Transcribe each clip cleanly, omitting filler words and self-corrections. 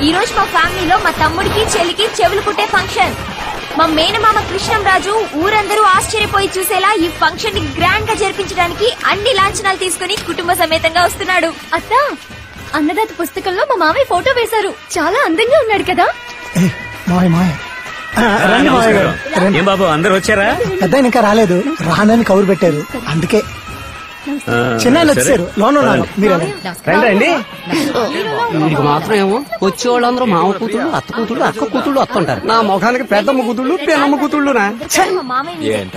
ఈ రోజు మా ఫ్యామిలీలో మా తమ్ముడికి చెల్లికి చెవులు కుట్టే ఫంక్షన్. మా మేనమామ కృష్ణంరాజు ఊరందరూ ఆశ్చర్యపోయి చూసేలా ఈ ఫంక్షన్ ని గ్రాండ్ గా జరిపించడానికి అన్ని లాంఛనాలు తీసుకుని కుటుంబ సమేతంగా వస్తున్నాడు. అత్త, అన్నదాత పుస్తకంలో మా మామయ్య ఫోటో వేశారు. చాలా అందంగా ఉన్నాడు కదా. ఏం బాబు అందరు వచ్చారా? పెద్ద ఇంకా రాలేదు, రానని కబురు పెట్టారు, అందుకే చిన్న వచ్చారు. రండి. వీడికి మాత్రం ఏమో వచ్చే వాళ్ళందరూ మామ కూతుళ్ళు, అత్త కూతుళ్ళు, అక్క కూతుళ్ళు వస్తుంటారు. నా ముఖానికి పెద్దమ్మ కూతుళ్ళు, పెన్నమ్మ కూతుళ్ళునా?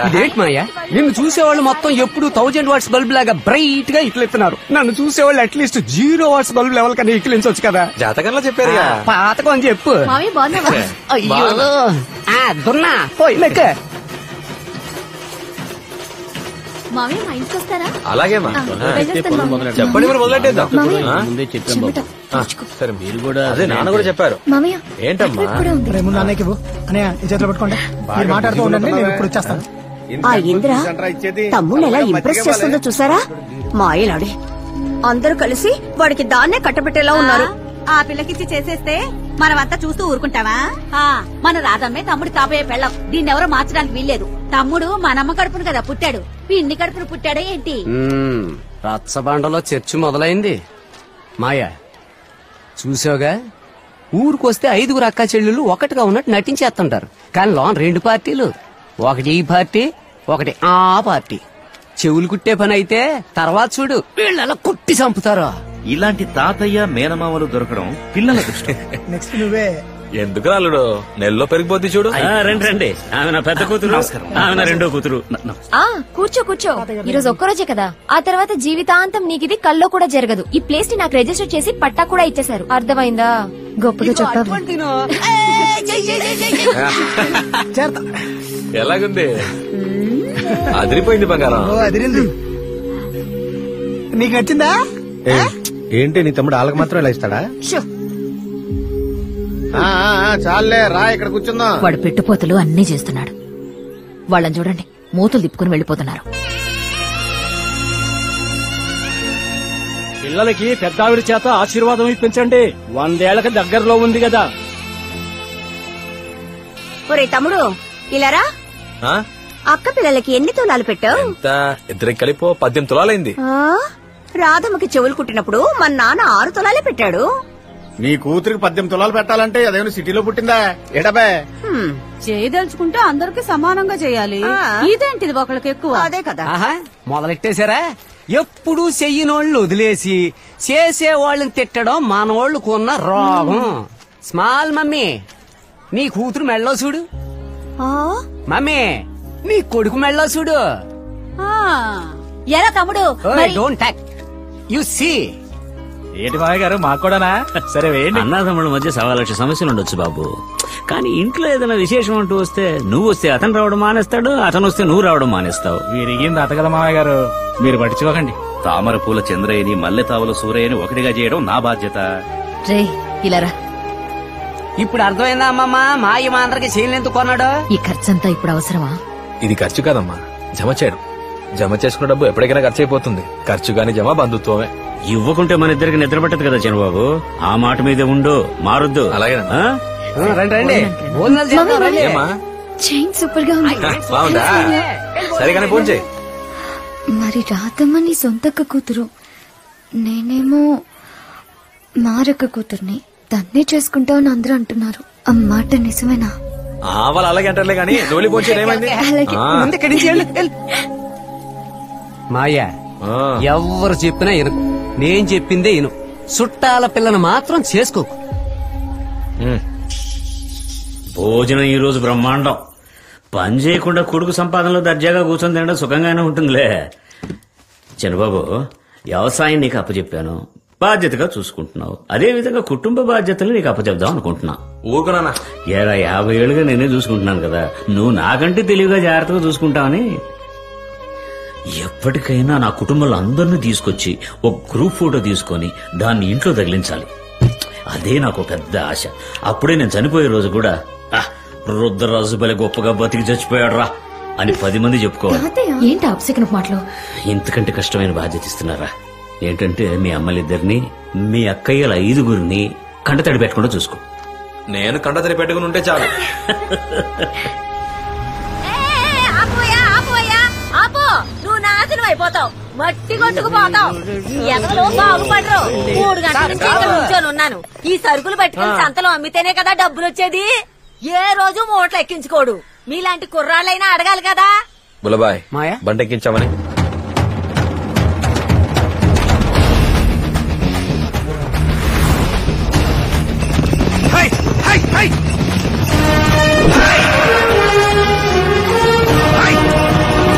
ఇదేంటి మాయ, నిన్ను చూసేవాళ్ళు మొత్తం ఎప్పుడు 1000 వాట్స్ బల్బ్ లాగా బ్రైట్ గా ఇట్లెత్తున్నారు. నన్ను చూసేవాళ్ళు అట్లీస్ట్ 0 వాట్స్ బల్బ్ లెవెల్ కన్నా ఇక్కిలించవచ్చు కదా. జాతకంలో చెప్పారు పాతకం అని చెప్పు. అయ్యో దున్నా పోయి లెక్క. మామయ్య మా ఇంటికి వస్తారా? అలాగేమా, చెప్పండి మీరు మొదలెట్టేద్దాం. సరే మీరు కూడా అదే నాన్న కూడా చెప్పారు. ఏంటమ్మా నాన్నకి అనే చేతిలో పెట్టుకోండి, మాట్లాడుతూ ఉండండి, నేను ఇప్పుడు వచ్చేస్తాను. ఆ ఇంద్ర తమ్ముడు ఎలా ఇంప్రెస్ చేస్తుందో చూసారా? మాయలాడి అందరూ కలిసి వాడికి దాన్నే కట్టబెట్టేలా ఉన్నారు. ఆ పిల్లకిచ్చి చేసేస్తే మనమంతా చూస్తూ ఊరుకుంటావా? మన రాధమ్మే తమ్ముడు కాబోయే పెళ్ళం. దీన్నెవరో మార్చడానికి వీల్లేదు. తమ్ముడు మనమ్మ కడుపును కదా పుట్టాడు, పిన్ని కడుపును పుట్టాడే ఏంటి? రచ్చబండలో చర్చి మొదలైంది. మాయా చూసావుగా, ఊరికొస్తే 5 అక్క చెల్లెళ్ళు ఒకటిగా ఉన్నట్టు నటించేస్తుంటారు. కానీ లోన్ 2 పార్టీలు, ఒకటి ఈ పార్టీ, ఒకటి ఆ పార్టీ. చెవులు కుట్టే పని అయితే తర్వాత చూడు వీళ్ళలా కుట్టి చంపుతారు. ఇలాంటి తాతయ్య మేనమామలు దొరకడం పిల్లల దృష్టి. నెక్స్ట్ నువ్వే. ఎందుకు రాలుడు, నెలలో పెరిగిపోద్ది చూడు. రండి రండి, ఆమె నా పెద్ద కూతురు, ఆమె నా రెండో కూతురు. కూర్చో కూర్చో, ఈ రోజు ఒక్కరోజే కదా, ఆ తర్వాత జీవితాంతం నీకిది కల్లో కూడా జరగదు. ఈ ప్లేస్ ని నాకు రిజిస్టర్ చేసి పట్టా కూడా ఇచ్చేశారు. అర్థమైందా? గొప్పగా చెప్పావు. ఎలాగుంది? అదిరిపోయింది బంగారం. అదిరింది. నీకు నచ్చిందా? ఏంటి నీ తమ్ముడు వాళ్ళకి మాత్రం ఇలా ఇస్తాడా? చాలే రా, ఇక్కడ కూర్చుందాం. వాడు పెట్టుపోతలు అన్నీ చేస్తున్నాడు. వాళ్ళని చూడండి, మూతులు తిప్పుకుని వెళ్లిపోతున్నారు. పిల్లలకి పెద్దావిడ చేత ఆశీర్వాదం ఇప్పించండి. 100 ఏళ్లకి దగ్గరలో ఉంది కదా. ఒరే తమ్ముడు, ఇలారా. అక్క పిల్లలకి ఎన్ని తులాలు పెట్టావు? ఇద్దరికి కలిపో 18 తులాలైంది. రాధమ్మకి చెవులు కుట్టినప్పుడు మన నాన్న 6 తులాలే పెట్టాడు. నీ కూతురికి 18 తులాలు పెట్టాలంటే అదేమైనా సిటీలో పుట్టిందా? ఎడబే చేయదలుచుకుంటే అందరికి సమానంగా చేయాలి. ఇదేంటిది ఒకళ్ళకి ఎక్కువ? అదే కదా. మొదలెట్టేశారా? ఎప్పుడు చెయ్యినోళ్ళు వదిలేసి చేసేవాళ్ళని తిట్టడం మనోళ్ళకున్న రోగం. స్మాల్ మమ్మీ, నీ కూతురు మెళ్ళో చూడు. మమ్మీ, నీ కొడుకు మెళ్ళో చూడు. ఎరా తమ్ముడు, డోంట్ టాక్, యు సీ. ఏంటి మాయ గారు, మాకు కూడానా? సరే వేయండి. అన్నదమ్ముల మధ్య 1,00,000 సమస్యలు ఉండొచ్చు బాబు, కానీ ఇంట్లో ఏదైనా విశేషం అంటూ వస్తే నువ్వు వస్తే అతను రావడం మానేస్తాడు, అతను వస్తే నువ్వు రావడం మానేస్తావు. వీరిగింది అత కదా మామయ్య గారు, మీరు పట్టించుకోకండి. తామర పూల చంద్రయ్యని, మల్లె తావుల సూరయ్యని ఒకటిగా చేయడం నా బాధ్యత. రే ఇలారా. ఇప్పుడు అర్థమైందా అమ్మమ్మ, మాయ మా అందరికి చేయలేందుకు కొన్నాడు? ఈ ఖర్చంతా ఇప్పుడు అవసరమా? ఇది ఖర్చు కాదమ్మా, జమ చేయడం. జమ చేసుకున్న డబ్బు ఎప్పటికైనా ఖర్చు అయిపోతుంది. ఖర్చు గాని జమ బంధుత్వమే. ఇవ్వకుంటే మన ఇద్దరికి నిద్ర పట్టదు కదా చంద్రబాబు. ఆ మాట మీదే ఉండు, మారొద్దు. అలాగే రండి. చైన్ సూపర్ గా ఉంది. బాగుందా? సరిగానే ఫోన్ చేయి. మరి రాధమ్మ నీ సొంతక్క కూతురు, నేనేమో మారక్క కూతుర్ని. తన్నే చేసుకుంటావని అందరూ అంటున్నారు. ఆ మాట నిజమేనా? వాళ్ళు అలాగే అంటారులే గానీ నోలి ఫోన్ చేయడం ఏమైంది? మాయా, ఎవరు చెప్పినా విను, నేను చెప్పిందే విను. చుట్టాల పిల్లను మాత్రం చేసుకోకు. భోజనం ఈ రోజు బ్రహ్మాండం. పని చేయకుండా కొడుకు సంపాదనలో దర్జాగా కూర్చొని తినడం సుఖంగానే ఉంటుందిలే. చంద్రబాబు, వ్యవసాయం నీకు అప్పచెప్పాను, బాధ్యతగా చూసుకుంటున్నావు. అదే విధంగా కుటుంబ బాధ్యతలు నీకు అప్పచెప్దాం అనుకుంటున్నా. ఊరుకున్నా 50 ఏళ్ళుగా నేనే చూసుకుంటున్నాను కదా, నువ్వు నాకంటే తెలివిగా జాగ్రత్తగా చూసుకుంటావని. ఎప్పటికైనా నా కుటుంబంలో అందరినీ తీసుకొచ్చి ఒక గ్రూప్ ఫోటో తీసుకొని దాన్ని ఇంట్లో తగిలించాలి. అదే నాకు పెద్ద ఆశ. అప్పుడే నేను చనిపోయే రోజు కూడా రుద్రరాజు బలి గొప్పగా బతికి చచ్చిపోయాడు రా అని 10 మంది చెప్పుకోవాలి. ఏంటి అప్సెకన్ మాటలు? ఇంతకంటే కష్టమైన బాధ్యత ఇస్తున్నారా? ఏంటంటే మీ అమ్మలిద్దరిని, మీ అక్కయ్యల 5గురిని కంటతడి పెట్టకుండా చూసుకో. నేను కంటతడి పెట్టుకుని ఉంటే చాలు. ఆపో, నువ్వు నాశనం అయిపోతావు, మట్టి కొట్టుకుపోతావు. ఎవరో బాగుపడరు. 3 గంటల నుంచి ఇక్కడ కూర్చొని ఉన్నాను. ఈ సరుకులు పట్టుకుని సంతలో అమ్మితేనే కదా డబ్బులు వచ్చేది. ఏ రోజు మూటలు ఎక్కించుకోడు. మీలాంటి కుర్రాళ్ళైనా అడగాలి కదా. బులబాయ్ బండి ఎక్కించామని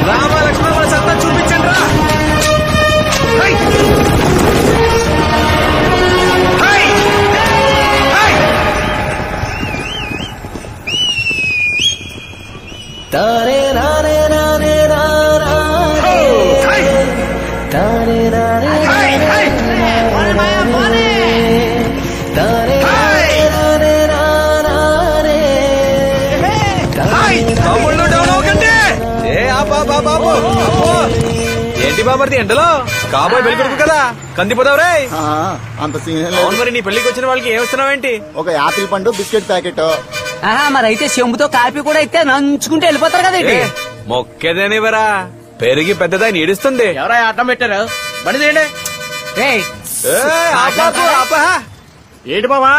రామలక్ష్మణ సత్తా చూపించండి రా. తారే నారే నారే నారే తారే నారే ఏంటి బాబర్ది ఎండలో కాబోయే పెళ్లి కొడుకు కదా కందిపోతావు రే. అంత సీన్ అవును మరి నీ పెళ్లికి వచ్చిన వాళ్ళకి ఏమిస్తున్నావేంటి? ఒక యాపిల్ పండు బిస్కెట్ ప్యాకెట్. మరైతే చెంబుతో కాపీ కూడా అయితే నంచుకుంటే వెళ్ళిపోతారు కదండి. మొక్కేదేనివరా పెరిగి పెద్దదా నీడుస్తుంది. ఎవరా అడ్డం పెట్టారు? బండి తీయండి. ఏంటి బావా?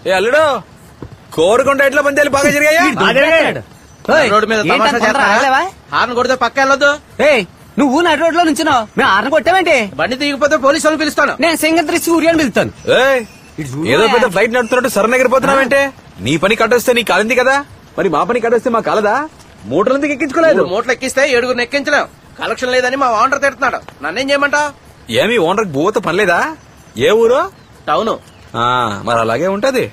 ఏ అల్లుడు కోరుకుంటే ఎట్లా పందాలు బాగా జరిగాయా? రోడ్డు మీద హార్న్ కొడితే పక్క వెళ్ళొద్దు. నువ్వు నడి రోడ్ లో నుంచున్నావు, మేము హార్న్ కొట్టామంటే బండి దిగిపోతే పోలీసు వాళ్ళని పిలుస్తాను. నేను సింగత్రి సూర్యాన్ని పిలుస్తాను. ఏదో పెద్ద ఫ్లైట్ నడుపుతున్నట్టు సరణ ఎగిరిపోతున్నావంటే నీ పని కట్టొస్తే నీ కాలింది కదా, మరి మా పని కట్టొస్తే మా కాలదా? మూటలందుకు ఎక్కించుకోలేదు. మూటలు ఎక్కిస్తే 7 ఎక్కించలేం. కలెక్షన్ లేదని మా ఓనర్ తిడుతున్నాడు. నన్నేం చేయమంటావు? ఏమి ఓనర్ భూత పనిలేదా? ఏ ఊరు? టౌను. మరి అలాగే ఉంటది.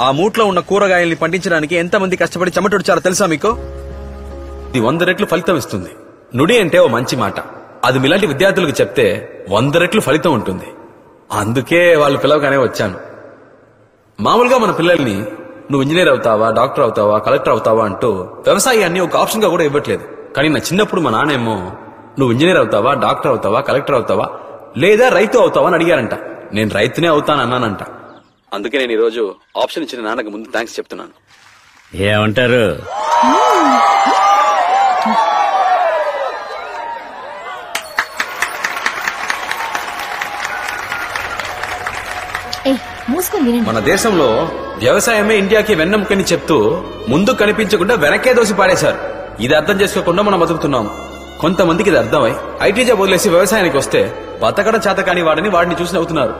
ఆ మూట్లో ఉన్న కూరగాయల్ని పండించడానికి ఎంతమంది కష్టపడి చెమటొడిచారో తెలుసా మీకు? ఇది 100 రెట్లు ఫలితం ఇస్తుంది. నుడి అంటే ఓ మంచి మాట, అది మీలాంటి విద్యార్థులకు చెప్తే 100 రెట్లు ఫలితం ఉంటుంది. అందుకే వాళ్ళు పిలవగానే వచ్చాను. మామూలుగా మన పిల్లల్ని నువ్వు ఇంజనీర్ అవుతావా, డాక్టర్ అవుతావా, కలెక్టర్ అవుతావా అంటూ వ్యవసాయాన్ని ఒక ఆప్షన్ గా కూడా ఇవ్వట్లేదు. కానీ నా చిన్నప్పుడు మా నాన్నేమో నువ్వు ఇంజనీర్ అవుతావా, డాక్టర్ అవుతావా, కలెక్టర్ అవుతావా, లేదా రైతు అవుతావా అని అడిగారంట. నేను రైతునే అవుతానన్నానంట. అందుకే నేను ఈరోజు ఆప్షన్ ఇచ్చిన నాన్నకు ముందు థ్యాంక్స్ చెప్తున్నాను. ఏమంటారు? మన దేశంలో వ్యవసాయమే ఇండియాకి వెన్నెముకని చెప్తూ ముందు కనిపించకుండా వెనకే దోసి పాడేశారు. ఇది అర్థం చేసుకోకుండా మనం బతుకుతున్నాం. కొంతమందికి ఇది అర్థమై ఐటీ జాబ్ వదిలేసి వ్యవసాయానికి వస్తే బతకడం చేత కాని వాడిని చూసి నవ్వుతున్నారు.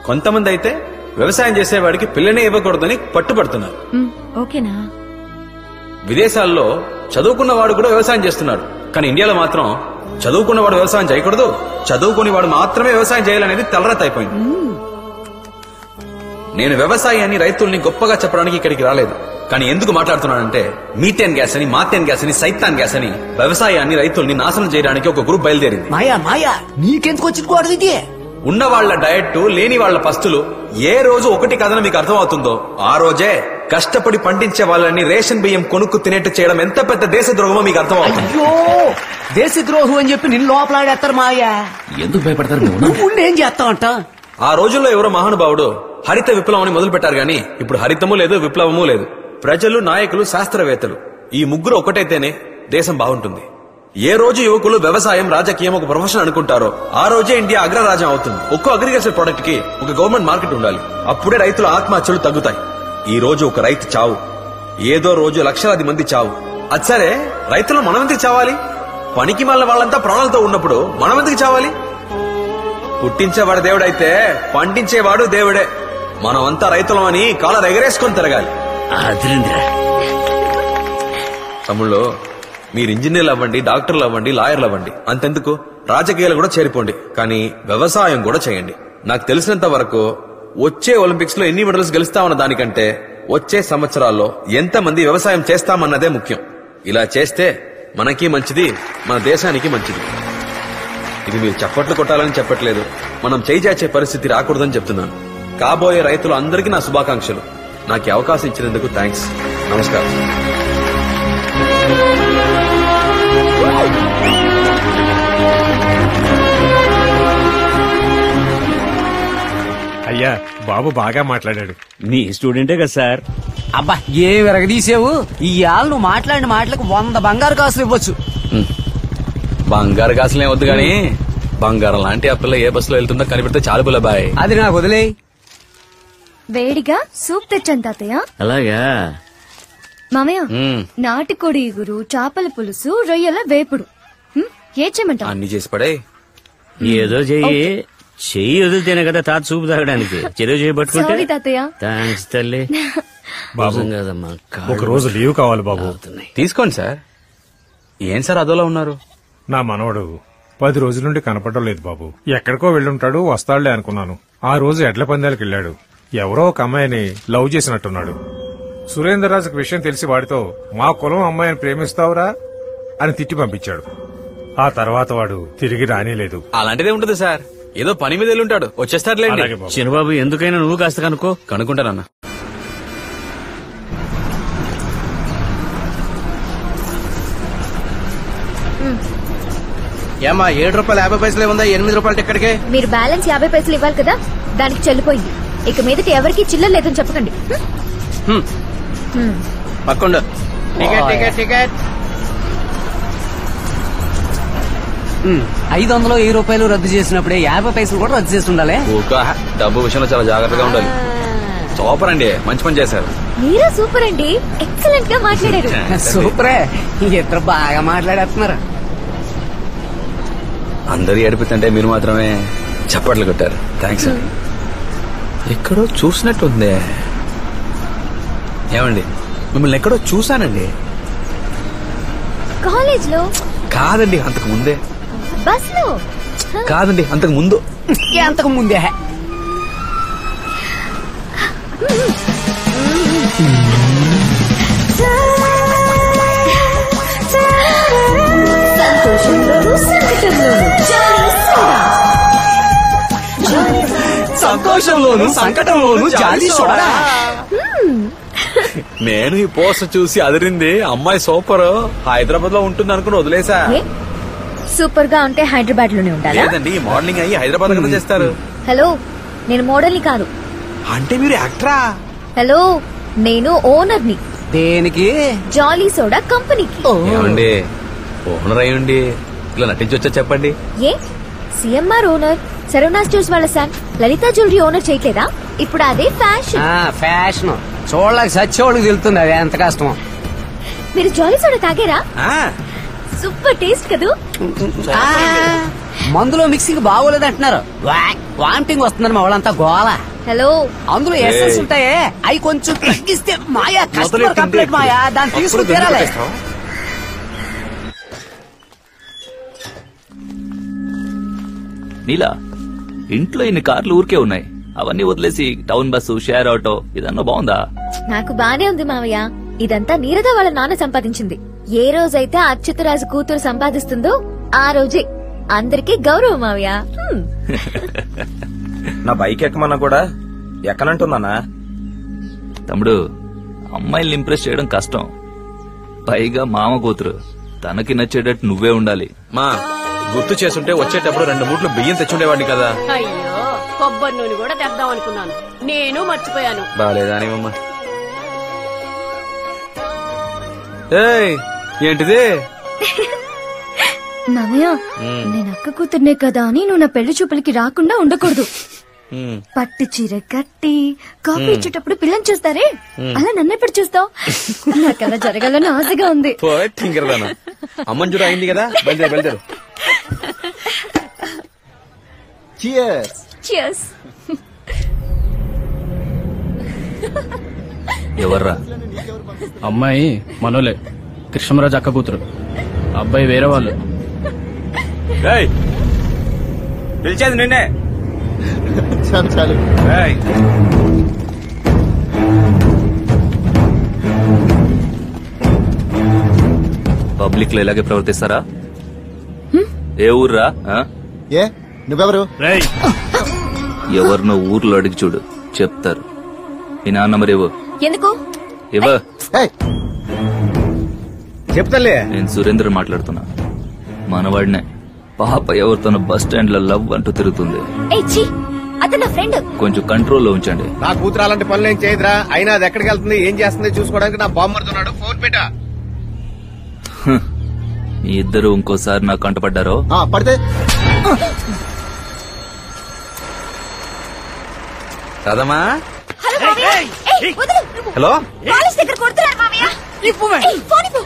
కొంతమంది అయితే వ్యవసాయం చేసేవాడికి పిల్లనే ఇవ్వకూడదని పట్టుబడుతున్నారు. ఓకేనా? విదేశాల్లో చదువుకున్నవాడు కూడా వ్యవసాయం చేస్తున్నాడు. కానీ ఇండియాలో మాత్రం చదువుకున్నవాడు వ్యవసాయం చేయకూడదు, చదువుకుని వాడు మాత్రమే వ్యవసాయం చేయాలనేది తలరాత అయిపోయింది. నేను వ్యవసాయాన్ని, రైతుల్ని గొప్పగా చెప్పడానికి ఇక్కడికి రాలేదు. కానీ ఎందుకు మాట్లాడుతున్నానంటే మీథేన్ గ్యాస్ అని, మాథేన్ గ్యాస్ అని, సైతాన్ గ్యాస్ అని వ్యవసాయాన్ని, రైతుల్ని నాశనం చేయడానికి ఒక గ్రూప్ బయలుదేరింది. మాయా నీకెందుకు వచ్చి ఉన్న వాళ్ల డయట్, లేని వాళ్ల పస్తులు ఏ రోజు ఒకటి కథను మీకు అర్థమవుతుందో ఆ రోజే కష్టపడి పండించే వాళ్ళని రేషన్ బియ్యం కొనుక్కు తినేట్టు చేయడం ఎంత పెద్ద దేశద్రోహమో మీకు అర్థమవుతుంది. అయ్యో, దేశద్రోహం అని చెప్పి నిన్ను లోపలాడేస్తారు మాయా. ఎందుకు భయపడతారు? నువ్వు ఏం చేస్తావంట? ఆ రోజుల్లో ఎవరో మహానుభావుడు హరిత విప్లవం మొదలు పెట్టారు. గాని ఇప్పుడు హరితము లేదు, విప్లవము లేదు. ప్రజలు, నాయకులు, శాస్త్రవేత్తలు ఈ ముగ్గురు ఒకటైతేనే దేశం బాగుంటుంది. ఏ రోజు యువకులు వ్యవసాయం, రాజకీయం ఒక ప్రొఫెషన్ అనుకుంటారో ఆ రోజే ఇండియా అగ్రరాజ్యం అవుతుంది. ఒక్కో అగ్రికల్చర్ ప్రొడక్ట్ కి ఒక గవర్నమెంట్ మార్కెట్ ఉండాలి. అప్పుడే రైతుల ఆత్మహత్యలు తగ్గుతాయి. ఈ రోజు ఒక రైతు చావు, ఏదో రోజు లక్షలాది మంది చావు. అది సరే, రైతులు మనం ఎందుకు చావాలి? పనికి మాలిన వాళ్ళంతా ప్రాణాలతో ఉన్నప్పుడు మనం ఎందుకు చావాలి? పుట్టించేవాడు దేవుడైతే పండించేవాడు దేవుడే. మనం అంతా రైతులం అని కాలర్ ఎగరేసుకొని తిరగాలి. తమ్ముళ్ళు, మీరు ఇంజనీర్లు అవ్వండి, డాక్టర్లు అవ్వండి, లాయర్లు అవ్వండి, అంతెందుకు రాజకీయాలు కూడా చేరిపోండి. కానీ వ్యవసాయం కూడా చేయండి. నాకు తెలిసినంత వరకు వచ్చే ఒలింపిక్స్ లో ఎన్ని మెడల్స్ గెలుస్తామన్న దానికంటే వచ్చే సంవత్సరాల్లో ఎంతమంది వ్యవసాయం చేస్తామన్నదే ముఖ్యం. ఇలా చేస్తే మనకి మంచిది, మన దేశానికి మంచిది. ఇది మీరు చప్పట్లు కొట్టాలని చెప్పట్లేదు, మనం చేయిచాచే పరిస్థితి రాకూడదని చెప్తున్నాను. కాబోయే రైతులు అందరికీ నా శుభాకాంక్షలు. నాకు అవకాశం ఇచ్చినందుకు థ్యాంక్స్. నమస్కారం. అయ్యా బాబు బాగా మాట్లాడాడు. మీ స్టూడెంటే కదా సార్. అబ్బా ఏ విరగదీసావు ఈ ఆళ్ళు నువ్వు మాట్లాడిన మాటలకు 100 బంగారు కాసులు ఇవ్వచ్చు. బంగారు కాసులేం వద్దు గాని బంగారం లాంటి ఆ పిల్ల ఏ బస్సులో వెళ్తుందో కనిపెడితే చాలు బుల్లబాయ్. అది నాకు వదిలే. వేడిగా సూప్ తెచ్చాను తాతయ్య. అలాగా మామయ్య, నాటుకోడి ఇగురు, చేపల పులుసు, రొయ్యల వేపుడు. ఏ చేయమంటావు? అన్ని చేసి పడే. ఏదో చెయ్యి వదిలితేనే కదా తాత చూపు తాగడానికి. చెరువు చేయి పట్టుకుంటే సారీ తాతయ్య. థ్యాంక్స్ తల్లి. బాబు కదమ్మా, ఒక రోజు లీవ్ కావాలి బాబు. తీసుకోండి సార్. ఏం సార్ అదోలా ఉన్నారు? నా మనవడు 10 రోజుల నుండి కనపడడం లేదు బాబు. ఎక్కడికో వెళ్ళుంటాడు, వస్తాడులే అనుకున్నాను. ఆ రోజు ఎడ్ల పందాలకు వెళ్ళాడు. ఎవరో ఒక అమ్మాయిని లవ్ చేసినట్టున్నాడు. సురేంద్రరాజుకు విషయం తెలిసి వాడితో మా కులం అమ్మాయిని ప్రేమిస్తావురా అని తిట్టి పంపించాడు. ఆ తర్వాత వాడు తిరిగి రానేలేదు. అలాంటిదే ఉంటుంది సార్. ఏదో పని మీద వెళ్ళుంటాడు, వచ్చేస్తాడులేండి. చిన్నబాబు ఎందుకైనా నువ్వు కాస్త కనుక్కుంటానన్నా. ఏమా 7 రూపాయలు 50 పైసలే ఉందా? 8 రూపాయల టికెట్కే మీరు బ్యాలెన్స్ 50 పైసలు ఇవ్వాలి కదా, దానికి చెల్లిపోయింది. ఇక మీదట ఎవరికి చిల్లర లేదని చెప్పకండి. పక్కండు. Ticket ticket ticket. 500 1000 రూపాయలు రద్దు చేసినప్పుడే 50 పైసలు కూడా రద్దు చేసి ఉండాలి. డబ్బు విషయంలో చాలా జాగ్రత్తగా ఉండాలి. సూపర్ అండి, మంచి పని చేశారు. మీరు సూపర్ అండి, ఎక్సలెంట్ గా మాట్లాడారు. సూపరే, ఇద్దరు బాగా మాట్లాడేస్తున్నారు. అందరూ ఏడిపిస్తుంటే మీరు మాత్రమే చప్పట్లు కొట్టారు. థ్యాంక్స్. ఎక్కడో చూసినట్టుంది. ఏమండి, మిమ్మల్ని ఎక్కడో చూసానండి. కాలేజ్ లో కాదండి, అంతకు ముందే. బస్ లో కాదండి, అంతకు ముందు. అంతకు ముందే. సంతోషంలోను సంకటంలోను జాలి సోడా. నేను ఈ పోస్టర్ చూసి అదిరింది. అమ్మాయి సూపర్, హైదరాబాద్ లో ఉంటుంది అనుకుని వదిలేసా. సూపర్ గా ఉంటే హైదరాబాద్ లోనే ఉండాలి. లేదండి, మోడలింగ్ అయ్యి హైదరాబాద్ కదా చేస్తారు. హలో, నేను మోడల్ ని కాదు. అంటే మీరు యాక్టరా? హలో, నేను ఓనర్ ని. దేనికి? జాలీ సోడా కంపెనీకి. ఏమండి, ఓనర్ అయ్యండి ఇలా నటించొచ్చా చెప్పండి. ఏ సిఎంఆర్ ఓనర్, సరవణా స్టోర్స్ వాళ్ళ సార్, లలిత జ్యువెలరీ ఓనర్ చేయట్లేదా? ఇప్పుడు అదే ఫ్యాషన్. ఫ్యాషన్ చూడలేక సచ్చేవాళ్ళకి తెలుస్తుంది అది ఎంత కష్టం. మీరు జాలీ సోడా తాగారా? సూపర్ టేస్ట్ కదూ. మందులో మిక్సింగ్ బాగోలేదు అంటున్నారు. వామిటింగ్ వస్తుందని మా వాళ్ళంతా గోల. హలో, అందులో ఎసెన్స్ ఉంటాయే, అవి కొంచెం తగ్గిస్తే మాయా కస్టమర్ కంప్లైంట్ మాయా, దాన్ని తీసుకుని తీరాలి. నీలా, ఇంట్లో ఇన్ని కార్లు ఊరికే ఉన్నాయి. అవన్నీ వదిలేసి టౌన్ బస్సు, షేర్ ఆటో ఇదన్నా బాగుందా? నాకు బానే ఉంది మావయ్య. ఇదంతా నీరద వాళ్ళ నాన్న సంపాదించింది. ఏ రోజైతే అచ్యుతరాజు కూతురు సంపాదిస్తుందో ఆ రోజే అందరికీ గౌరవం మావయ్య. నా బైక్ ఎక్కమన్నా కూడా ఎక్కనంటున్నానా? తమ్ముడు, అమ్మాయిల్ని ఇంప్రెస్ చేయడం కష్టం. పైగా మామ కూతురు, తనకి నచ్చేటట్టు నువ్వే ఉండాలి. మా గుర్తు చేసుంటే వచ్చేటప్పుడు 2 మూట్లు బియ్యం తెచ్చుండేవాడిని కదా. అయ్యో, కొబ్బరి నూనె కూడా తెద్దాం అనుకున్నాను, నేను మర్చిపోయాను. బాలేదా అమ్మా? ఏంటిది? మామయ్య, నేను అక్క కూతుర్నే కదా అని నువ్వు నా పెళ్లి చూపులకి రాకుండా ఉండకూడదు. పట్టు చీర కట్టి కాఫీ ఇచ్చేటప్పుడు పిల్లని చూస్తారే, అలా నన్నెప్పుడు చూస్తావు? నాకు అలా జరగాలని ఆశగా ఉంది. అమ్మని చూడ అయింది కదా, బయలుదేరు బయలుదేరు. Cheers. ఎవర్రా? అమ్మాయి మనోలే, కృష్ణరాజు అక్క కూతురు. అబ్బాయి వేరే వాళ్ళు. పిలిచేది నిన్నే. పబ్లిక్ లో ఇలాగే ప్రవర్తిస్తారా? ఏ ఊర్రా? ఏ నువ్వెవరు? ఎవరినో ఊర్లో అడిగి చూడు, చెప్తారు. ఈ నాన్న మరి ఇవ్వు. ఎందుకు ఇవ్వ. చెప్తలే. నేను సురేంద్ర మాట్లాడుతున్నా. మనవాడినే. పాప ఎవరితోనో బస్ స్టాండ్ లో లవ్ అంటూ తిరుగుతుంది. అతను నా ఫ్రెండ్. కొంచెం కంట్రోల్లో ఉంచండి. నా కూతురు అలాంటి పనులు ఏం చేయదురా. అయినా అది ఎక్కడికి వెళ్తుంది, ఏం చేస్తుంది చూసుకోవడానికి నా బామ్మడుతున్నాడు. ఫోన్ పెట్టా. మీ ఇద్దరు ఇంకోసారి నాకు కంటపడ్డారో పడితే రాదమ్మా. హలో మావయ్య. ఏయ్, వదిలు. హలో. కాలేజ్ దగ్గర కొడుతున్నారు మావయ్య. ఏయ్, ఫోన్ ఇవ్వు.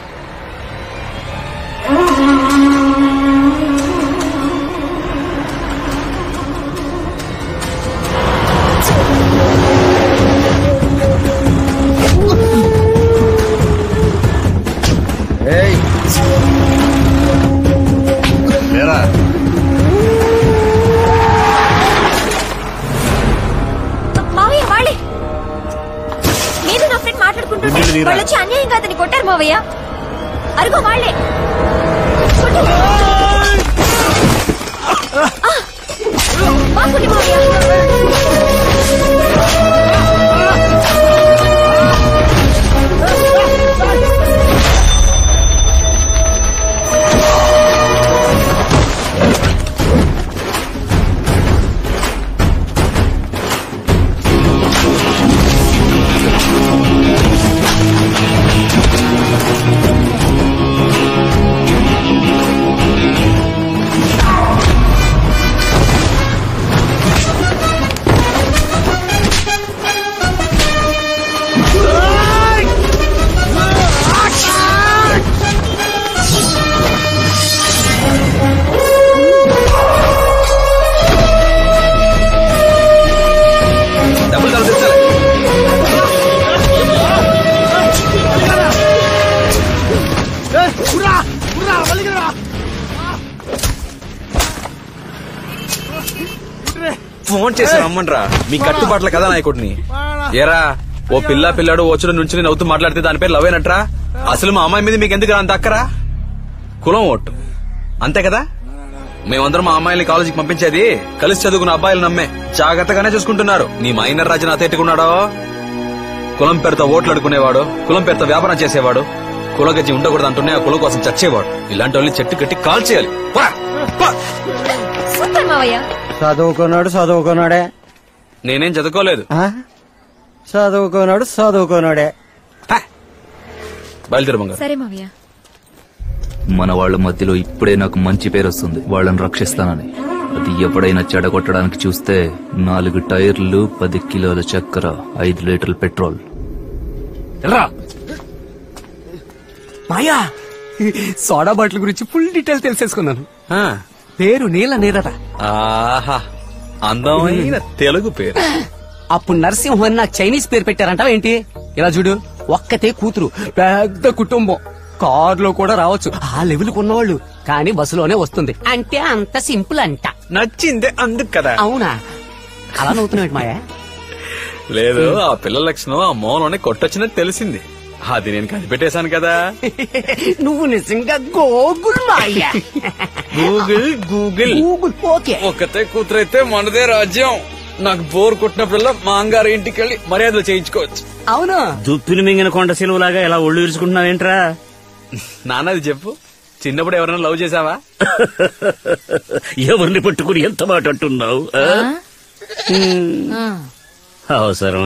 మావయ్య వాళ్ళే. నేను నా ఫ్రెండ్ మాట్లాడుకుంటుంటే వాళ్ళు వచ్చి అన్యాయంగా అతన్ని కొట్టారు మావయ్య. అరుగో వాళ్ళే. బాగుంది మావయ్య. ఫోన్ చేసి రమ్మన్రా. మీ కట్టుబాట్ల కదా నాయకుడిని. ఏరా, ఓ పిల్లాడు వచ్చుడు నుంచి నవ్వుతూ మాట్లాడితే దాని పేరు లవేనట్రా. అసలు మా అమ్మాయి మీద మీకు ఎందుకు అంత అక్కరా? కులం ఓటు అంతే కదా. మేమందరం మా అమ్మాయిని కాలేజీకి పంపించేది కలిసి చదువుకున్న అబ్బాయిలు నమ్మే. జాగ్రత్తగానే చూసుకుంటున్నారు. నీ మైనర్ రాజు నా తేట్టుకున్నాడో. కులం పేరుతో ఓట్లు అడుకునేవాడు, కులం పేరుతో వ్యాపారం చేసేవాడు, కులగజ్జి ఉండకూడదు అంటూనే ఆ కులం కోసం చచ్చేవాడు. ఇలాంటి వాళ్ళని చెట్టు కట్టి కాల్ చేయాలి. సూపర్ మావయ్య. చదువుకున్నాడే. నేనేం చదువుకోలేదు. చదువుకున్నాడే. బయలుదేరు బంగారు. సరే మావయ్య. మన వాళ్ళ మధ్యలో ఇప్పుడే నాకు మంచి పేరు వస్తుంది, వాళ్ళని రక్షిస్తానని. అది ఎప్పుడైనా చెడగొట్టడానికి చూస్తే 4 టైర్లు, 10 కిలోల చక్కెర, 5 లీటర్ల పెట్రోల్. మాయా, సోడా బాటిల్ గురించి ఫుల్ డీటెయిల్ తెలిసేసుకున్నాను. పేరు నీల నీరట. ఆహా, అందమైన తెలుగు పేరు. అప్పుడు నరసింహ అని నాకు చైనీస్ పేరు పెట్టారంటావా ఏంటి? ఇలా చూడు, ఒక్కతే కూతురు, పెద్ద కుటుంబం, కారులో కూడా రావచ్చు, ఆ లెవెల్ ఉన్నవాళ్ళు. కానీ బస్సులోనే వస్తుంది అంటే అంత సింపుల్ అంట. నచ్చిందే అందుకు కదా. అవునా? అలా నవ్వుతున్నావు మాయా? లేదు, ఆ పిల్లల లక్షణం ఆ మోహంలోనే కొట్టొచ్చినట్టు తెలిసింది. అది నేను కనిపెట్టేశాను కదా. నువ్వు నిజంగా గూగుల్ మాయా. Google Google Google. ఓకే, ఒక్కతే కూతురైతే మనదే రాజ్యం. నాకు బోర్ కొట్టినప్పుడల్లా మా అంగారు ఇంటికి వెళ్ళి మర్యాదలు చేయించుకోవచ్చు. అవును. దుప్పిని మింగిన కొండ సిలువలాగా ఇలా ఒళ్ళు విరుచుకుంటున్నావేంట్రా? నాన్నది చెప్పు, చిన్నప్పుడు ఎవరైనా లవ్ చేసావా? ఎవరిని పట్టుకుని ఎంత మాట అంటున్నావు? అవసరం